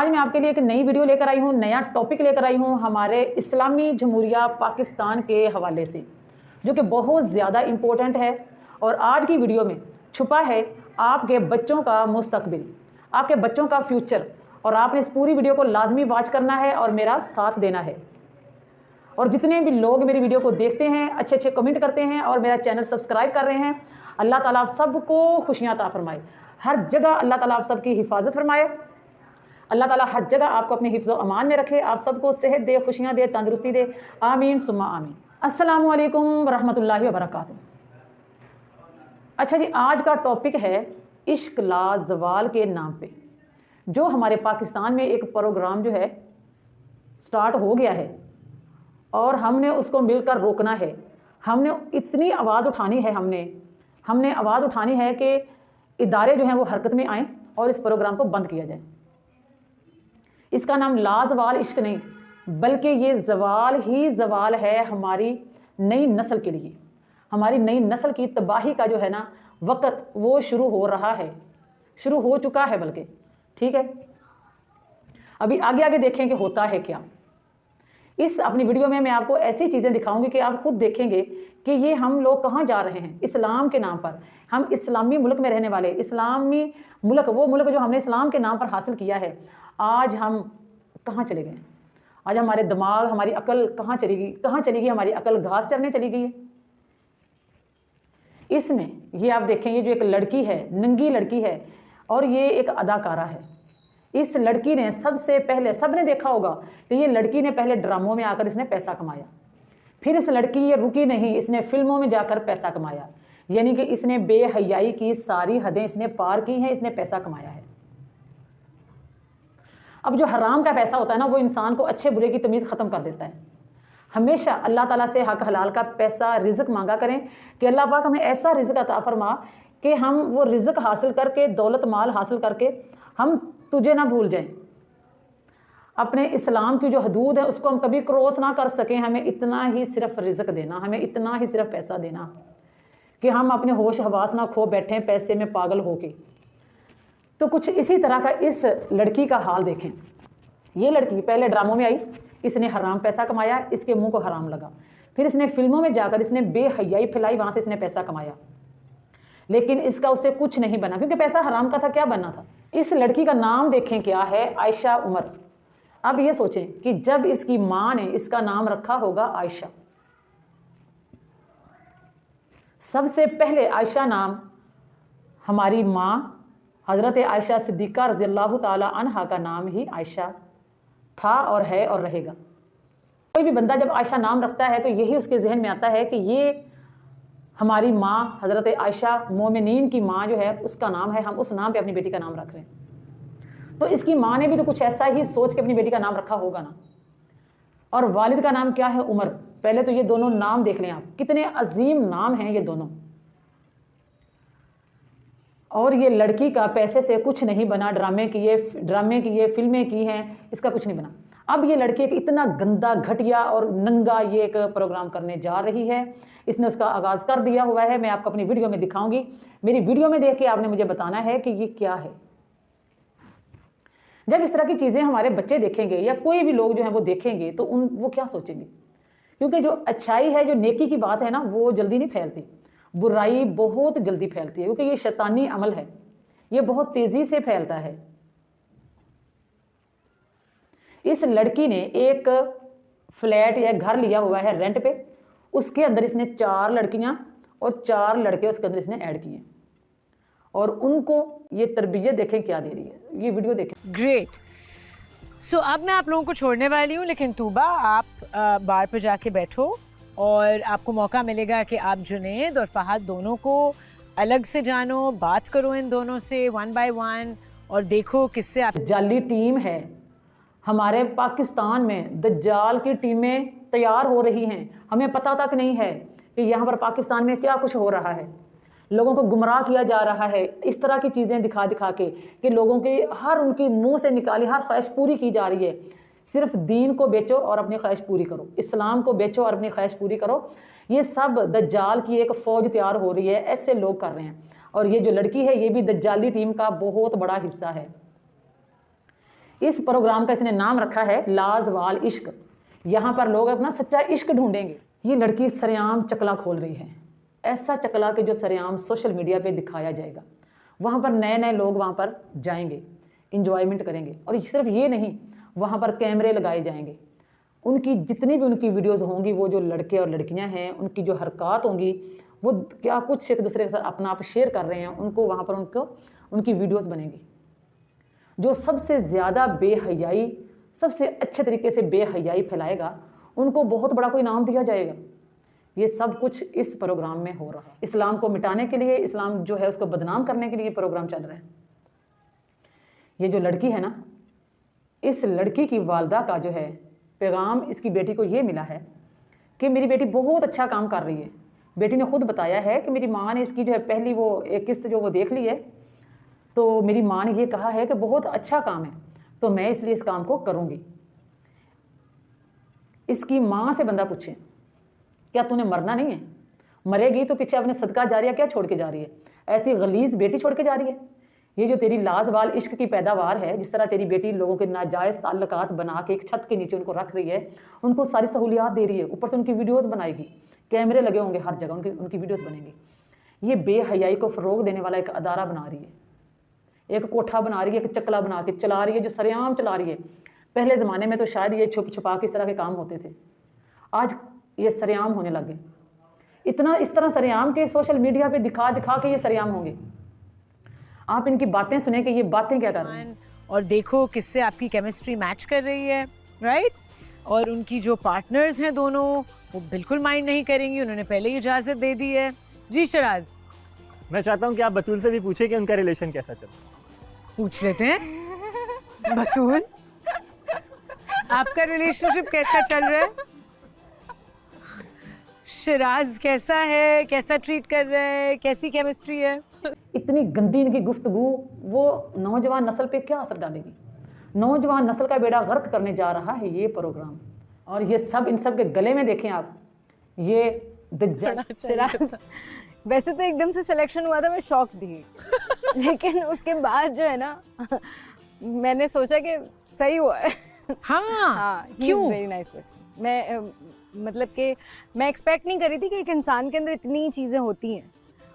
आज मैं आपके लिए एक नई वीडियो लेकर आई हूँ, नया टॉपिक लेकर आई हूँ हमारे इस्लामी जमहूरिया पाकिस्तान के हवाले से, जो कि बहुत ज़्यादा इम्पोर्टेंट है। और आज की वीडियो में छुपा है आपके बच्चों का मुस्तकबिल, आपके बच्चों का फ्यूचर। और आपने इस पूरी वीडियो को लाजमी वॉच करना है और मेरा साथ देना है। और जितने भी लोग मेरी वीडियो को देखते हैं, अच्छे अच्छे कमेंट करते हैं और मेरा चैनल सब्सक्राइब कर रहे हैं, अल्लाह ताला आप सबको खुशियाँ अता फरमाए। हर जगह अल्लाह ताला आप सबकी हिफाजत फरमाए। अल्लाह ताला हर जगह आपको अपने हिफ्ज़ अमान में रखे, आप सबको सेहत दे, खुशियाँ दे, तंदुरुस्ती दे। आमीन सुम्मा आमीन। अस्सलामु अलैकुम रहमतुल्लाहि व बरकातुहू। अच्छा जी, आज का टॉपिक है इश्क ला ज़वाल के नाम पे। जो हमारे पाकिस्तान में एक प्रोग्राम जो है स्टार्ट हो गया है और हमने उसको मिलकर रोकना है। हमने इतनी आवाज़ उठानी है, हमने आवाज़ उठानी है कि इदारे जो हैं वो हरकत में आएँ और इस प्रोग्राम को बंद किया जाए। इसका नाम लाजवाल इश्क नहीं, बल्कि ये ज़वाल ही ज़वाल है हमारी नई नस्ल के लिए। हमारी नई नस्ल की तबाही का जो है ना वक़्त वो शुरू हो रहा है, शुरू हो चुका है बल्कि। ठीक है, अभी आगे आगे देखें कि होता है क्या। इस अपनी वीडियो में मैं आपको ऐसी चीज़ें दिखाऊंगी कि आप खुद देखेंगे कि ये हम लोग कहाँ जा रहे हैं इस्लाम के नाम पर। हम इस्लामी मुल्क में रहने वाले, इस्लामी मुल्क, वो मुल्क जो हमने इस्लाम के नाम पर हासिल किया है, आज हम कहाँ चले गए? आज हमारे दिमाग, हमारी अकल कहाँ चली गई? कहाँ चली गई हमारी अकल? घास चरने चली गई है। इसमें ये आप देखें, ये जो एक लड़की है, नंगी लड़की है और ये एक अदाकारा है। इस लड़की ने सबसे पहले, सबने देखा होगा कि ये लड़की ने पहले ड्रामों में आकर इसने पैसा कमाया, फिर इस लड़की ये रुकी नहीं, इसने फिल्मों में जाकर पैसा कमाया। यानी कि इसने बेहयाई की सारी हदें इसने पार की हैं, इसने पैसा कमाया है। अब जो हराम का पैसा होता है ना, वो इंसान को अच्छे बुरे की तमीज़ ख़त्म कर देता है। हमेशा अल्लाह ताला से हक हलाल का पैसा, रिज़्क मांगा करें कि अल्लाह पाक हमें ऐसा रिज़्क अता फरमा कि हम वो रिज़्क हासिल करके, दौलत माल हासिल करके हम तुझे ना भूल जाएं। अपने इस्लाम की जो हदूद है उसको हम कभी क्रॉस ना कर सकें। हमें इतना ही सिर्फ रिज़्क देना, हमें इतना ही सिर्फ पैसा देना कि हम अपने होश हवास ना खो बैठें पैसे में पागल होके। तो कुछ इसी तरह का इस लड़की का हाल देखें। ये लड़की पहले ड्रामों में आई, इसने हराम पैसा कमाया, इसके मुंह को हराम लगा। फिर इसने फिल्मों में जाकर इसने बेहयाई फैलाई, वहां से इसने पैसा कमाया, लेकिन इसका उससे कुछ नहीं बना, क्योंकि पैसा हराम का था। क्या बनना था? इस लड़की का नाम देखें क्या है, आयशा उमर। अब ये सोचें कि जब इसकी माँ ने इसका नाम रखा होगा आयशा, सबसे पहले आयशा नाम हमारी माँ हज़रत आयशा सिद्दीक़ा रज़ियल्लाहु ताला अन्हा का नाम ही आयशा था और है और रहेगा। कोई भी बंदा जब आयशा नाम रखता है तो यही उसके जहन में आता है कि ये हमारी माँ हज़रत आयशा मोमिनीन की माँ जो है उसका नाम है, हम उस नाम पे अपनी बेटी का नाम रख रहे हैं। तो इसकी माँ ने भी तो कुछ ऐसा ही सोच के अपनी बेटी का नाम रखा होगा ना। और वालिद का नाम क्या है? उमर। पहले तो ये दोनों नाम देख लें आप, कितने अजीम नाम हैं ये दोनों। और ये लड़की का पैसे से कुछ नहीं बना, ड्रामे किए, फिल्में की हैं, इसका कुछ नहीं बना। अब ये लड़की एक इतना गंदा, घटिया और नंगा ये एक प्रोग्राम करने जा रही है। इसने उसका आगाज़ कर दिया हुआ है। मैं आपको अपनी वीडियो में दिखाऊंगी। मेरी वीडियो में देख के आपने मुझे बताना है कि ये क्या है। जब इस तरह की चीज़ें हमारे बच्चे देखेंगे या कोई भी लोग जो हैं वो देखेंगे तो वो क्या सोचेंगे? क्योंकि जो अच्छाई है, जो नेकी की बात है ना, वो जल्दी नहीं फैलती, बुराई बहुत जल्दी फैलती है, क्योंकि ये शैतानी अमल है, ये बहुत तेजी से फैलता है। इस लड़की ने एक फ्लैट या घर लिया हुआ है रेंट पे, उसके अंदर इसने 4 लड़कियां और 4 लड़के उसके अंदर इसने ऐड किए और उनको ये तरबियत देखें क्या दे रही है। ये वीडियो देखें। ग्रेट। सो अब मैं आप लोगों को छोड़ने वाली हूँ, लेकिन तूबा आप बार पर जाके बैठो और आपको मौका मिलेगा कि आप जुनैद और फहद दोनों को अलग से जानो, बात करो इन दोनों से 1 बाय 1 और देखो किससे आप। दज्जाली टीम है हमारे पाकिस्तान में, दज्जाल की टीमें तैयार हो रही हैं। हमें पता तक नहीं है कि यहाँ पर पाकिस्तान में क्या कुछ हो रहा है। लोगों को गुमराह किया जा रहा है इस तरह की चीज़ें दिखा दिखा के कि लोगों के हर उनकी मुंह से निकाली हर ख्वाहिश पूरी की जा रही है। सिर्फ दीन को बेचो और अपनी ख्वाहिश पूरी करो, इस्लाम को बेचो और अपनी ख्वाहिश पूरी करो। ये सब दज्जाल की एक फ़ौज तैयार हो रही है, ऐसे लोग कर रहे हैं। और ये जो लड़की है ये भी दज्जाली टीम का बहुत बड़ा हिस्सा है। इस प्रोग्राम का इसने नाम रखा है लाजवाल इश्क। यहाँ पर लोग अपना सच्चा इश्क ढूंढेंगे। ये लड़की सरेआम चकला खोल रही है, ऐसा चकला कि जो सरेआम सोशल मीडिया पे दिखाया जाएगा। वहाँ पर नए नए लोग वहाँ पर जाएंगे, इंजॉयमेंट करेंगे। और सिर्फ ये नहीं, वहाँ पर कैमरे लगाए जाएंगे। उनकी जितनी भी उनकी वीडियोज़ होंगी, वो जो लड़के और लड़कियाँ हैं उनकी जो हरकत होंगी, वो क्या कुछ एक दूसरे के साथ अपना आप शेयर कर रहे हैं, उनको वहाँ पर उनकी वीडियोज़ बनेंगी। जो सबसे ज़्यादा बेहयाई, सबसे अच्छे तरीके से बेहयाई फैलाएगा, उनको बहुत बड़ा कोई इनाम दिया जाएगा। ये सब कुछ इस प्रोग्राम में हो रहा है। इस्लाम को मिटाने के लिए, इस्लाम जो है उसको बदनाम करने के लिए ये प्रोग्राम चल रहा है। ये जो लड़की है ना, इस लड़की की वालदा का जो है पैगाम इसकी बेटी को ये मिला है कि मेरी बेटी बहुत अच्छा काम कर रही है। बेटी ने खुद बताया है कि मेरी माँ ने इसकी जो है पहली वो एक किस्त जो वो देख ली है, तो मेरी माँ ने ये कहा है कि बहुत अच्छा काम है, तो मैं इसलिए इस काम को करूँगी। इसकी माँ से बंदा पूछे, क्या तूने मरना नहीं है? मरेगी तो पीछे अपने सदका जारिया क्या छोड़ के जा रही है? ऐसी गलीज बेटी छोड़ के जा रही है। ये जो तेरी लाजवाल इश्क की पैदावार है, जिस तरह तेरी बेटी लोगों के नाजायज़ ताल्लुकात बना के एक छत के नीचे उनको रख रही है, उनको सारी सहूलियात दे रही है, ऊपर से उनकी वीडियोज़ बनाएगी, कैमरे लगे होंगे हर जगह, उनकी वीडियोज़ बनेंगी। ये बेहयाई को फ़रोग देने वाला एक अदारा बना रही है, एक कोठा बना रही है, एक चकला बना के चला रही है, जो सरेआम चला रही है। पहले ज़माने में तो शायद ये छुप छुपा के इस तरह के काम होते थे, आज ये सरेआम होने लगे। इतना इस तरह सरेआम के सोशल मीडिया पे दिखा दिखा के ये सरेआम होंगे। आप इनकी बातें सुने कि ये बातें क्या कर रहे हैं, और देखो किससे आपकी केमिस्ट्री मैच कर रही है, राइट? और उनकी जो पार्टनर्स हैं दोनों, वो बिल्कुल माइंड नहीं करेंगी, उन्होंने पहले ही इजाज़त दे दी है। जी शराज, मैं चाहता हूँ कि आप बतूल से भी पूछे कि उनका रिलेशन कैसा चल रहा है। पूछ लेते हैं। बतूल, आपका रिलेशनशिप कैसा चल रहा है? शराज कैसा है, कैसा ट्रीट कर रहा है, कैसी केमिस्ट्री है? इतनी गंदी इनकी गुफ्तगू वो नौजवान नस्ल पे क्या असर डालेगी? नौजवान नस्ल का बेड़ा गर्क करने जा रहा है ये प्रोग्राम। और ये सब इन सब के गले में देखें आप, ये शराज, वैसे तो एकदम से सिलेक्शन हुआ था, मैं शॉक थी लेकिन उसके बाद जो है ना मैंने सोचा कि सही हुआ है। हाँ, क्यों? Very nice person. मैं मतलब कि मैं एक्सपेक्ट नहीं कर रही थी कि एक इंसान के अंदर इतनी चीज़ें होती हैं,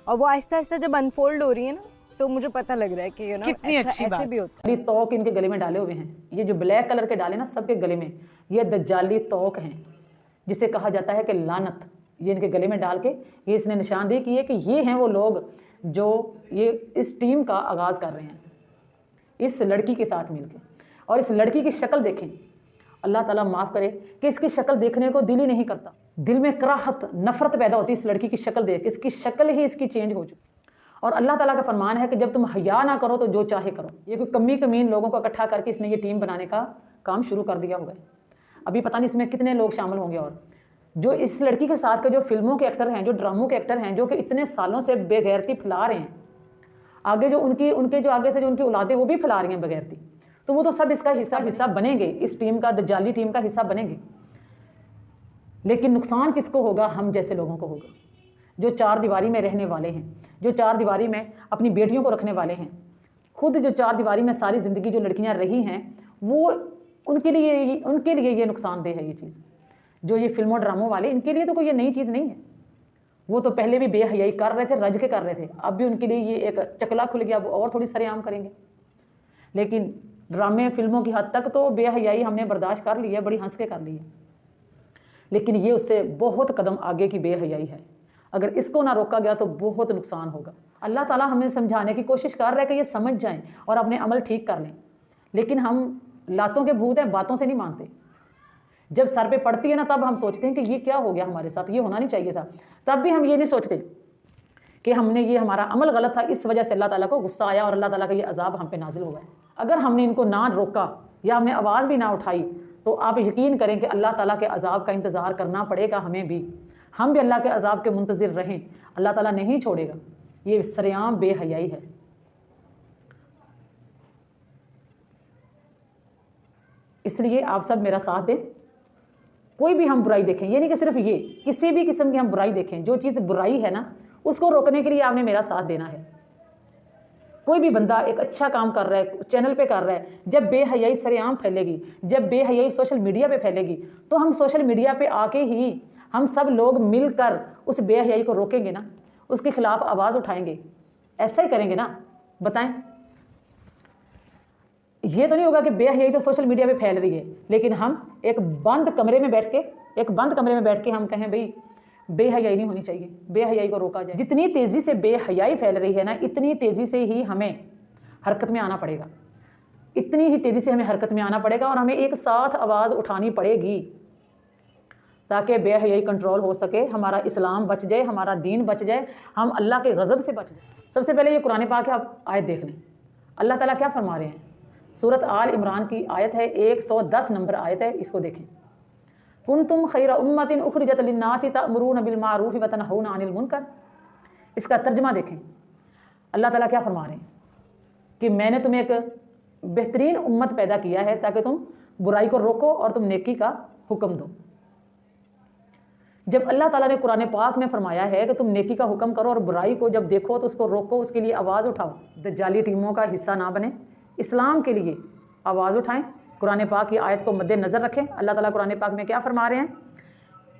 और वो आहिस्ता आहिस्ता जब अनफोल्ड हो रही है ना, तो मुझे पता लग रहा है कि कितनी अच्छी ऐसे बात। भी होता दज्जाली तोक इनके गले में डाले हुए हैं। ये जो ब्लैक कलर के डाले ना सबके गले में, ये दज्जाली तोक हैं, जिसे कहा जाता है कि लानत। ये इनके गले में डाल के ये इसने निशानदेही की है कि ये हैं वो लोग जो ये इस टीम का आगाज़ कर रहे हैं इस लड़की के साथ मिलकर। और इस लड़की की शक्ल देखें, अल्लाह ताला माफ़ करे कि इसकी शक्ल देखने को दिल ही नहीं करता। दिल में कराहत, नफरत पैदा होती है इस लड़की की शक्ल देख। इसकी शक्ल ही इसकी चेंज हो चुकी। और अल्लाह ताला का फरमान है कि जब तुम हया ना करो तो जो चाहे करो। ये कोई कमी कमीन लोगों को इकट्ठा करके इसने ये टीम बनाने का काम शुरू कर दिया होगा। अभी पता नहीं इसमें कितने लोग शामिल होंगे। और जो इस लड़की के साथ के जो फिल्मों के एक्टर हैं, जो ड्रामों के एक्टर हैं, जो कि इतने सालों से बेगैरती फैला रहे हैं, आगे जो उनके जो आगे से जो उनकी औलादें वो भी फैला रही हैं बेगैरती, तो वो तो सब इसका हिस्सा बनेंगे, इस टीम का, दज्जाली टीम का हिस्सा बनेंगे। लेकिन नुकसान किसको होगा? हम जैसे लोगों को होगा, जो चार दीवारी में रहने वाले हैं, जो चार दीवारी में अपनी बेटियों को रखने वाले हैं। खुद जो चार दीवारी में सारी ज़िंदगी जो लड़कियां रही हैं, वो उनके लिए ये नुकसानदेह है ये चीज़। जो ये फिल्मों ड्रामों वाले, इनके लिए तो कोई ये नई चीज़ नहीं है। वो तो पहले भी बेहयाई कर रहे थे, रज के कर रहे थे, अब भी उनके लिए ये एक चकला खुल गया, वो और थोड़ी सरेआम करेंगे। लेकिन ड्रामे फिल्मों की हद तक तो बेहयाई हमने बर्दाश्त कर ली है, बड़ी हंस के कर ली है। लेकिन ये उससे बहुत कदम आगे की बेहयाई है। अगर इसको ना रोका गया तो बहुत नुकसान होगा। अल्लाह ताला हमें समझाने की कोशिश कर रहा है कि ये समझ जाएं और अपने अमल ठीक कर लें। लेकिन हम लातों के भूत हैं, बातों से नहीं मानते। जब सर पे पड़ती है ना, तब हम सोचते हैं कि ये क्या हो गया हमारे साथ, ये होना नहीं चाहिए था। तब भी हम ये नहीं सोचते कि हमने ये हमारा अमल गलत था, इस वजह से अल्लाह ताला को गुस्सा आया और अल्लाह ताला का ये अजाब हम पे नाजिल हुआ है। अगर हमने इनको ना रोका या हमने आवाज़ भी ना उठाई, तो आप यकीन करें कि अल्लाह ताला के अजाब का इंतज़ार करना पड़ेगा हमें भी। हम भी अल्लाह के अजाब के मुंतज़िर रहें, अल्लाह ताला नहीं छोड़ेगा। ये सरेआम बेहयाई है। इसलिए आप सब मेरा साथ दें। कोई भी हम बुराई देखें, ये नहीं कि सिर्फ ये, किसी भी किस्म की हम बुराई देखें, जो चीज़ बुराई है ना, उसको रोकने के लिए आपने मेरा साथ देना है। कोई भी बंदा एक अच्छा काम कर रहा है, चैनल पे कर रहा है, जब बेहयाई सरेआम फैलेगी, जब बेहयाई सोशल मीडिया पे फैलेगी, तो हम सोशल मीडिया पे आके ही हम सब लोग मिलकर उस बेहयाई को रोकेंगे ना, उसके खिलाफ आवाज़ उठाएंगे, ऐसा ही करेंगे ना? बताएं। ये तो नहीं होगा कि बेहयाई तो सोशल मीडिया पे फैल रही है, लेकिन हम एक बंद कमरे में बैठ के हम कहें भाई बेहयाई नहीं होनी चाहिए, बेहयाई को रोका जाए। जितनी तेज़ी से बेहयाई फैल रही है ना, इतनी तेज़ी से ही हमें हरकत में आना पड़ेगा, इतनी ही तेज़ी से हमें हरकत में आना पड़ेगा और हमें एक साथ आवाज़ उठानी पड़ेगी ताकि बेहयाई कंट्रोल हो सके, हमारा इस्लाम बच जाए, हमारा दीन बच जाए, हम अल्लाह के गज़ब से बच जाए। सबसे पहले ये कुरान पाक है, आप आयत देख लें। अल्लाह ताला क्या फरमा रहे हैं? सूरत आल इमरान की आयत है, 110 नंबर आयत है, इसको देखें। कुंतुम खैरा उम्मतिन उखरिजत लिन्नासि तअमुरूना बिल मारूफ व तनहौना अनिल मुनकर। इसका तर्जमा देखें। अल्लाह ताला क्या फरमा रहे हैं कि मैंने तुम्हें एक बेहतरीन उम्मत पैदा किया है ताकि तुम बुराई को रोको और तुम नेकी का हुक्म दो। जब अल्लाह ताला ने कुरान पाक में फरमाया है कि तुम नेकी का हुक्म करो और बुराई को जब देखो तो उसको रोको, उसके लिए आवाज़ उठाओ, दज्जाली टीमों का हिस्सा ना बने, इस्लाम के लिए आवाज़ उठाएं, कुरान पाक की आयत को मद्देनज़र रखें। अल्लाह ताला कुरान पाक में क्या फरमा रहे हैं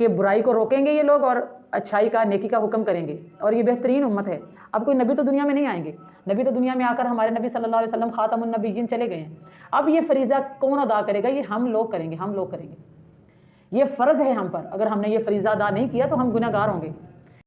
कि बुराई को रोकेंगे ये लोग और अच्छाई का, नेकी का हुक्म करेंगे, और ये बेहतरीन उम्मत है। अब कोई नबी तो दुनिया में नहीं आएंगे, नबी तो दुनिया में आकर हमारे नबी सल्लल्लाहु अलैहि वसल्लम खातमुन नबीयीन चले गए हैं। अब ये फरीज़ा कौन अदा करेगा? ये हम लोग करेंगे, ये फ़र्ज़ है हम पर। अगर हमने ये फरीज़ा अदा नहीं किया तो हम गुनहगार होंगे।